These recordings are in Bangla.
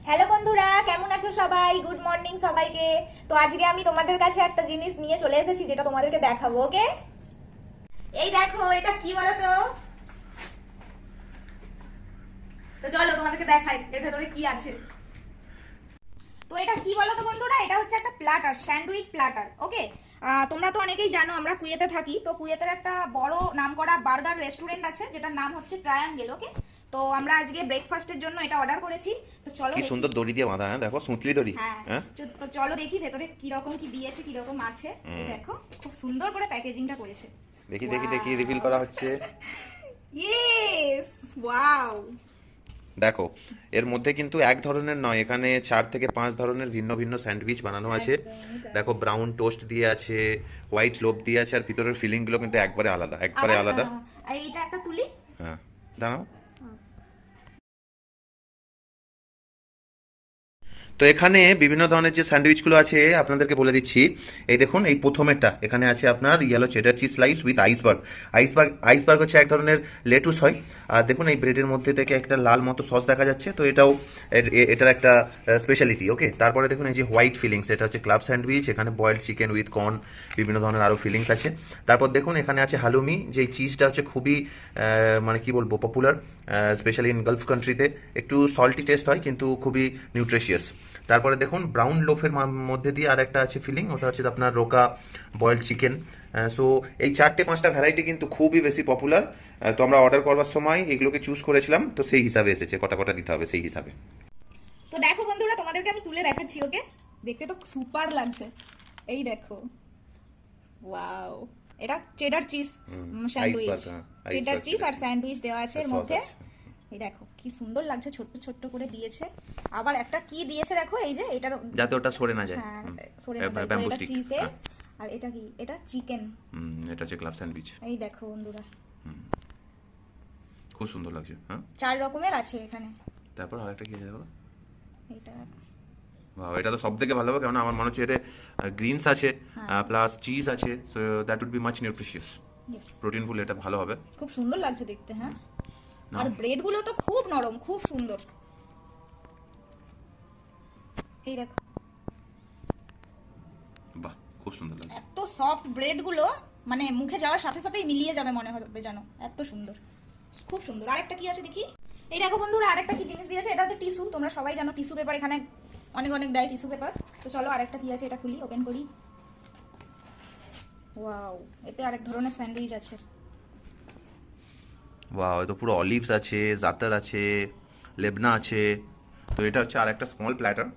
হ্যালো বন্ধুরা, কেমন আছো সবাই? গুড মর্নিং সবাইকে। তো আজকে আমি তোমাদের কাছে একটা জিনিস নিয়ে চলে এসেছি যেটা তোমাদেরকে দেখাবো। ওকে, এই দেখো, এটা কি বলো তো? তো চলো তোমাদেরকে দেখাই এর ভেতরে কি আছে। তো এটা কি বলো তো বন্ধুরা, এটা হচ্ছে একটা প্ল্যাটার, স্যান্ডউইচ প্ল্যাটার। ওকে, তোমরা তো অনেকেই জানো আমরা কুয়েতে থাকি। তো কুয়েতের একটা বড় নামকরা বার্গার রেস্টুরেন্ট আছে যেটার নাম হচ্ছে ট্রায়াঙ্গেল। ওকে, তো আমরা আজকে ব্রেকফাস্টের জন্য এটা অর্ডার করেছি। তো চলো কি দেখি। সুন্দর দড়ি দিয়ে বাঁধা, হ্যাঁ দেখো, সুতলি দড়ি। হ্যাঁ, হ্যাঁ, তো চলো দেখি ভেতরে কিরকম কি দিয়েছে, কিরকম আছে। এই দেখো, খুব সুন্দর করে প্যাকেজিংটা করেছে। দেখি দেখি দেখি, রিভিল করা হচ্ছে। Yes, wow. দেখো, এর মধ্যে কিন্তু এক ধরনের নয়, এখানে 4 থেকে 5 ধরনের ভিন্ন ভিন্ন স্যান্ডউইচ বানানো আছে। দেখো, ব্রাউন টোস্ট দিয়ে আছে, হোয়াইট লোভ দিয়ে আছে, আর ভিতরের ফিলিংগুলো কিন্তু একবারে আলাদা, একবারে আলাদা। এইটা একটা তুলি। হ্যাঁ, দাঁড়াও। তো এখানে বিভিন্ন ধরনের যে স্যান্ডউইচগুলো আছে আপনাদেরকে বলে দিচ্ছি। এই দেখুন, এই প্রথমেরটা এখানে আছে আপনার yellow cheddar cheese slice with iceberg. Iceberg হচ্ছে এক ধরনের লেটুস হয়। আর দেখুন, এই ব্রেডের মধ্যে থেকে একটা লাল মতো সস দেখা যাচ্ছে, তো এটাও এটার একটা স্পেশালিটি। ওকে, তারপরে দেখুন এই যে হোয়াইট ফিলিংস, এটা হচ্ছে ক্লাব স্যান্ডউইচ, এখানে বয়েলড চিকেন উইথ কর্ন, বিভিন্ন ধরনের আরও ফিলিংস আছে। তারপর দেখুন এখানে আছে হালুমি, যেই চিজটা হচ্ছে খুবই মানে কি বলবো, পপুলার, স্পেশালি ইন গালফ কান্ট্রিতে। একটু সল্টি টেস্ট হয় কিন্তু খুবই নিউট্রিশিয়াস। তারপরে দেখুন ব্রাউন লোফের মধ্যে দিয়ে আর একটা আছে ফিলিং, ওটা হচ্ছে আপনার রোকা বয়েলড চিকেন। সো এই 4-5টা ভ্যারাইটি কিন্তু খুবই বেশি পপুলার। তো আমরা অর্ডার করবার সময় এগুলোকে চুজ করেছিলাম, তো সেই হিসাবে এসেছে, কটা কটা দিতে হবে সেই হিসাবে। তো দেখো বন্ধুরা, তোমাদেরকে আমি তুলে দেখাচ্ছি। ওকে, দেখতে তো সুপার লাগছে। এই দেখো, ওয়াও। এটা cheddar cheese sandwich, cheddar cheese আর স্যান্ডউইচ দেওয়া আছে এর মধ্যে। এই দেখো কি সুন্দর লাগছে, ছোট্ট ছোট্ট করে দিয়েছে। আবার একটা কি দিয়েছে দেখো, এই যে এটার যাতে ওটা সরে না যায়। হ্যাঁ, সরে না যায়। ব্যাম্বু এটা স্টিক। চিজের, আর এটা কি? এটা চিকেন। এটা হচ্ছে ক্লাব স্যান্ডউইচ। এই দেখো বন্ধুরা, খুব সুন্দর লাগছে। হ্যাঁ, 4 রকমের আছে এখানে। তারপর আরেকটা কি আছে দেখো। এটা বাহ, এটা তো সব থেকে ভালো হবে, কারণ আমার মনে হচ্ছে এতে গ্রিনস আছে প্লাস চিজ আছে, so that would be much nutritious, yes, protein full, এটা ভালো হবে। খুব সুন্দর লাগছে দেখতে। হ্যাঁ, আর ব্রেড গুলো তো খুব নরম, খুব সুন্দর। এই দেখো, বাহ, খুব সুন্দর লাগছে। এত সফট ব্রেড গুলো, মানে মুখে যাওয়ার সাথে সাথেই মিলিয়ে যাবে মনে হবে যেন, এত সুন্দর, খুব সুন্দর। আরেকটা কি আছে দেখি। এই দেখো বন্ধুরা, আরেকটা কি জিনিস দিয়েছে, এটা হচ্ছে টিস্যু। তোমরা সবাই জানো টিস্যু পেপার এখানে অনেক অনেক দেয়, টিস্যু পেপার। তো চলো আরেকটা কি আছে এটা খুলি, ওপেন করি। ওয়াও, এতে আরেক ধরনের স্যান্ডউইচ আছে। বাহ, তো পুরো অলিভস আছে, জাতার আছে, লেবনা আছে। তো এটা হচ্ছে আর একটা স্মল প্ল্যাটার।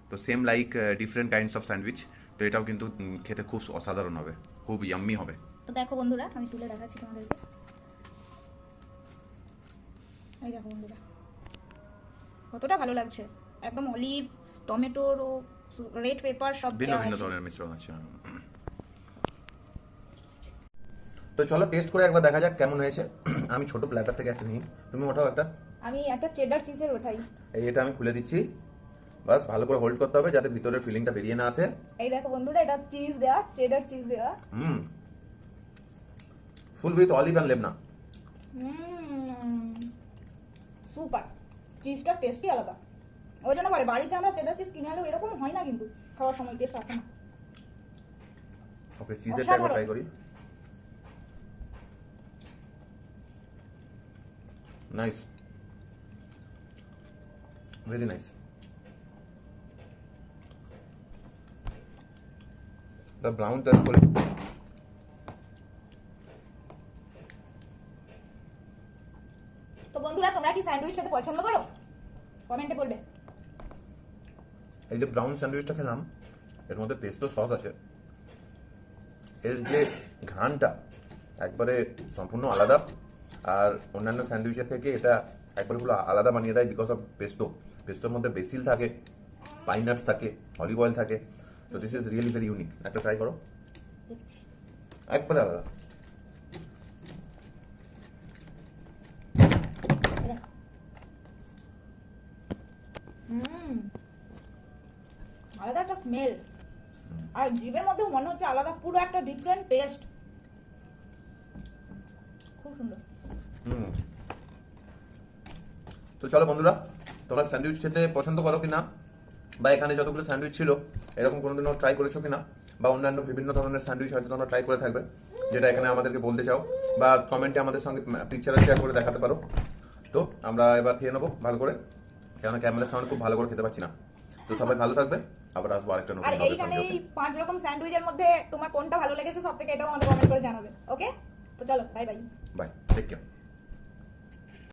তো same like different kinds of sandwich. তো এটাও কিন্তু খেতে খুব অসাধারণ হবে, খুব ইয়াম্মি হবে। তো দেখো বন্ধুরা, আমি তুলে দেখাচ্ছি তোমাদেরকে। এই দেখো বন্ধুরা, কতটা ভালো লাগছে। একদম অলিভ, টমেটোর ও রেড পেপার সব ভিন্ন দেওয়া ভিন্ন আছে। ধরনের মিশ্রণ আছে। তো চলো টেস্ট করে একবার দেখা যাক কেমন হয়েছে। আমি ছোট প্ল্যাটার থেকে একটা নিই, তুমি ওঠাও একটা। আমি একটা চেডার চিজের ওঠাই। এটা আমি খুলে দিচ্ছি। বাস ভালো করে হোল্ড করতে হবে যাতে ভিতরের ফিলিংটা বেরিয়ে না আসে। এই দেখো বন্ধুরা, এটা চিজ দেওয়া, চেডার চিজ দেওয়া। ফুল উইথ অলিভ অ্যান্ড লেবনা। সুপার, চিজটা টেস্টই আলাদা। ওই জন্য বলে বাড়িতে আমরা চেডার চিজ কিনে আনলেও এরকম হয় না, কিন্তু খাওয়ার সময় টেস্ট আসে না। ওকে, চিজেরটা একবার ট্রাই করি। Nice, very nice. Brown touch করে। তো বন্ধুরা, তোমরা কি স্যান্ডউইচ খেতে পছন্দ করো? কমেন্টে বলবে। এই যে ব্রাউন স্যান্ডউইচটা খেলাম, এর মধ্যে পেস্তো সস আছে, এর যে ঘ্রাণটা একবারে সম্পূর্ণ আলাদা। আর অন্যান্য স্যান্ডউইচের থেকে এটা একবারে পুরো আলাদা বানিয়ে দেয় বিকজ অফ পেস্তোর মধ্যে বেসিল থাকে, পাইন নাটস থাকে, অলিভ অয়েল থাকে। So this is really very unique. একটা ট্রাই করো, দেখছি। একবারে আলাদা। আলাদা একটা স্মেল, আর জিভের মধ্যেও মনে হচ্ছে আলাদা, পুরো একটা ডিফারেন্ট টেস্ট। খুব সুন্দর। তো চলো বন্ধুরা, তোমরা স্যান্ডউইচ খেতে পছন্দ করো কিনা, বা এখানে যতগুলো স্যান্ডউইচ ছিল এরকম কোনোদিনও ট্রাই করেছো কিনা, বা অন্যান্য বিভিন্ন ধরনের স্যান্ডউইচ হয়তো তোমরা ট্রাই করে থাকবে, যেটা এখানে আমাদেরকে বলতে চাও, বা কমেন্টে আমাদের সঙ্গে পিকচারে শেয়ার করে দেখাতে পারো। তো আমরা এবার খেয়ে নেবো ভালো করে, কেননা ক্যামেরার সামনে খুব ভালো করে খেতে পাচ্ছি না। তো সবাই ভালো থাকবে, আবার আসবো আরেকটা নতুন আর ব্লগের এইখানে সঙ্গে। এই 5 রকম স্যান্ডউইচের মধ্যে তোমার কোনটা ভালো লেগেছে সব থেকে, এটাও আমাদের কমেন্ট করে জানাবে। ওকে, তো চলো bye bye. Bye, take care.